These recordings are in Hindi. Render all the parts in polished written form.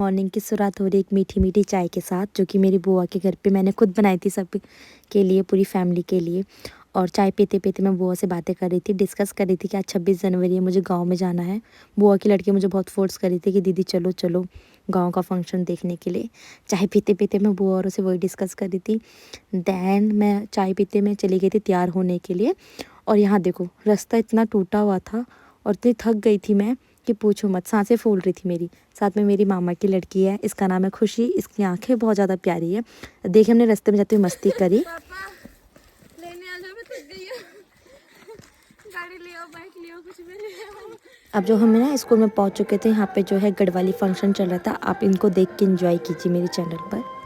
मॉर्निंग की शुरुआत हो रही एक मीठी मीठी चाय के साथ, जो कि मेरी बुआ के घर पे मैंने खुद बनाई थी सब के लिए, पूरी फैमिली के लिए। और चाय पीते पीते मैं बुआ से बातें कर रही थी, डिस्कस कर रही थी कि आज 26 जनवरी है, मुझे गांव में जाना है। बुआ की लड़की मुझे बहुत फोर्स कर रही थी कि दीदी चलो चलो गांव का फंक्शन देखने के लिए। चाय पीते पीते मैं बुआ और से वही डिस्कस कर रही थी। दैन मैं चाय पीते में चली गई थी तैयार होने के लिए। और यहाँ देखो रास्ता इतना टूटा हुआ था और इतनी थक गई थी मैं कि पूछो मत, सांसें फूल रही थी मेरी। साथ में मेरी मामा की लड़की है, इसका नाम है खुशी, इसकी आंखें बहुत ज़्यादा प्यारी है। देखिए हमने रास्ते में जाते हुए मस्ती करी। लेने आ जाओ, मैं थक गई हूँ। गाड़ी ले आओ, बाइक ले आओ, कुछ भी ले आओ। अब जो हम ना स्कूल में पहुंच चुके थे, यहाँ पे जो है गढ़वाली फंक्शन चल रहा था। आप इनको देख के एंजॉय कीजिए मेरे चैनल पर।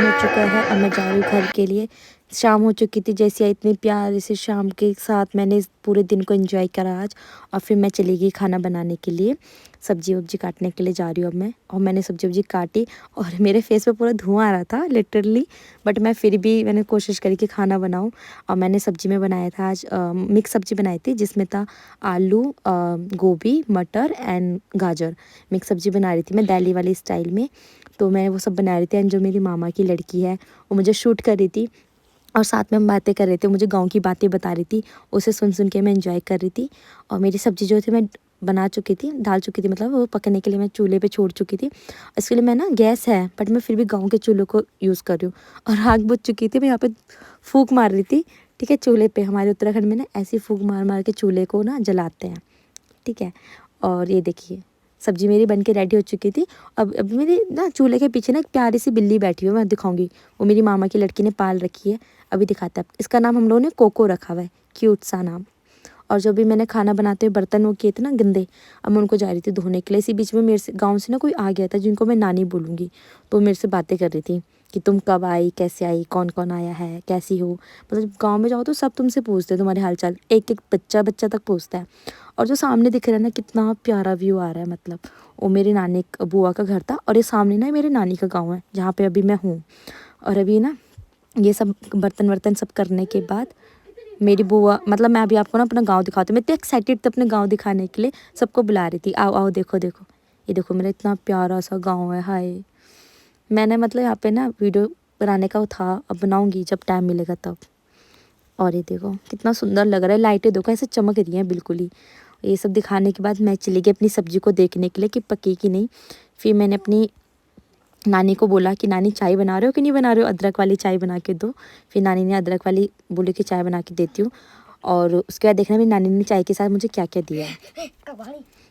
हो चुका है, अब मैं जा रही हूँ घर के लिए। शाम हो चुकी थी, जैसे इतनी प्यार से शाम के साथ मैंने इस पूरे दिन को एंजॉय करा आज। और फिर मैं चली गई खाना बनाने के लिए, सब्जी वब्जी काटने के लिए जा रही हूँ अब मैं। और मैंने सब्जी वब्जी काटी और मेरे फेस पे पूरा धुआं आ रहा था लिटरली, बट मैं फिर भी मैंने कोशिश करी कि खाना बनाऊँ। और मैंने सब्जी में बनाया था आज मिक्स सब्जी बनाई थी, जिसमें था आलू, गोभी, मटर एंड गाजर। मिक्स सब्जी बना रही थी मैं दिल्ली वाली स्टाइल में। तो मैं वो सब बना रही थी, एंड जो मेरी मामा की लड़की है वो मुझे शूट कर रही थी और साथ में हम बातें कर रहे थे, मुझे गांव की बातें बता रही थी। उसे सुन सुन के मैं एंजॉय कर रही थी। और मेरी सब्ज़ी जो थी मैं बना चुकी थी, डाल चुकी थी, मतलब वो पकने के लिए मैं चूल्हे पे छोड़ चुकी थी। इसके लिए मैं ना गैस है बट मैं फिर भी गाँव के चूल्हों को यूज़ कर रही हूँ। और आग बुझ चुकी थी, मैं यहाँ पर फूँक मार रही थी। ठीक है, चूल्हे पर हमारे उत्तराखंड में ना ऐसी फूँक मार मार के चूल्हे को ना जलाते हैं। ठीक है, और ये देखिए सब्जी मेरी बन के रेडी हो चुकी थी। अब मेरी ना चूल्हे के पीछे ना एक प्यारी सी बिल्ली बैठी हुई है, मैं दिखाऊंगी। वो मेरी मामा की लड़की ने पाल रखी है, अभी दिखाता है। इसका नाम हम लोगों ने कोको रखा हुआ है, क्यूट सा नाम। और जो भी मैंने खाना बनाते हुए बर्तन वो किए थे ना गंदे, अब मैं उनको जा रही थी धोने के लिए। इसी बीच में मेरे से गाँव से ना कोई आ गया था, जिनको मैं नानी बोलूँगी। तो मेरे से बातें कर रही थी कि तुम कब आई, कैसे आई, कौन कौन आया है, कैसी हो। मतलब गाँव में जाओ तो सब तुमसे पूछते हैं तुम्हारे हाल चाल, एक एक बच्चा बच्चा तक पूछता है। और जो सामने दिख रहा है ना, कितना प्यारा व्यू आ रहा है, मतलब वो मेरी नानी बुआ का घर था। और ये सामने ना मेरे नानी का गाँव है, जहाँ पे अभी मैं हूँ। और अभी ना ये सब बर्तन वर्तन सब करने के बाद मेरी बुआ, मतलब मैं अभी आपको ना अपना गांव दिखाती हूँ। मैं इतनी एक्साइटेड थी अपने गांव दिखाने के लिए, सबको बुला रही थी, आओ आओ देखो देखो, ये देखो मेरा इतना प्यारा सा गांव है। हाय, मैंने मतलब यहाँ पे ना वीडियो बनाने का था, अब बनाऊँगी जब टाइम मिलेगा तब। और ये देखो कितना सुंदर लग रहा है, लाइटें देखो ऐसे चमक रही हैं बिल्कुल ही। ये सब दिखाने के बाद मैं चली गई अपनी सब्जी को देखने के लिए कि पकी कि नहीं। फिर मैंने अपनी नानी को बोला कि नानी चाय बना रहे हो कि नहीं बना रहे हो, अदरक वाली चाय बना के दो। फिर नानी ने अदरक वाली बोली कि चाय बना के देती हूँ। और उसके बाद देखना मेरी नानी ने चाय के साथ मुझे क्या क्या दिया है।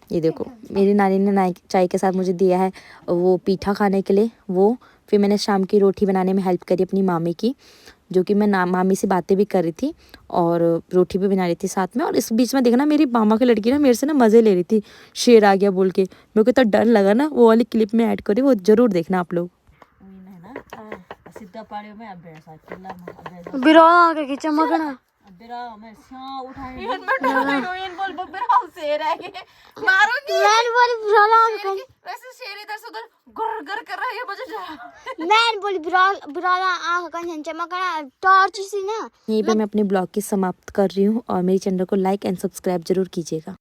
ये देखो मेरी नानी ने चाय के साथ मुझे दिया है वो पीठा खाने के लिए वो। फिर मैंने शाम की रोटी बनाने में हेल्प करी अपनी मामी की। जो कि मैं मामी से बातें भी कर रही थी और रोटी भी बना रही थी साथ में। और इस बीच में देखना मेरी मामा की लड़की ना मेरे से ना मज़े ले रही थी, शेर आ गया बोल के। मेरे को इतना डर लगा ना, वो वाली क्लिप में ऐड करी, वो ज़रूर देखना आप लोग। वैसे शेर इधर से उधर गुर गुर कर रहा है, ये मुझे डरा। मैं बोली बिरौला आँख का चमकना टॉर्च सी ना। यहीं पे मैं अपने ब्लॉग की समाप्त कर रही हूँ और मेरी चैनल को लाइक एंड सब्सक्राइब जरूर कीजिएगा।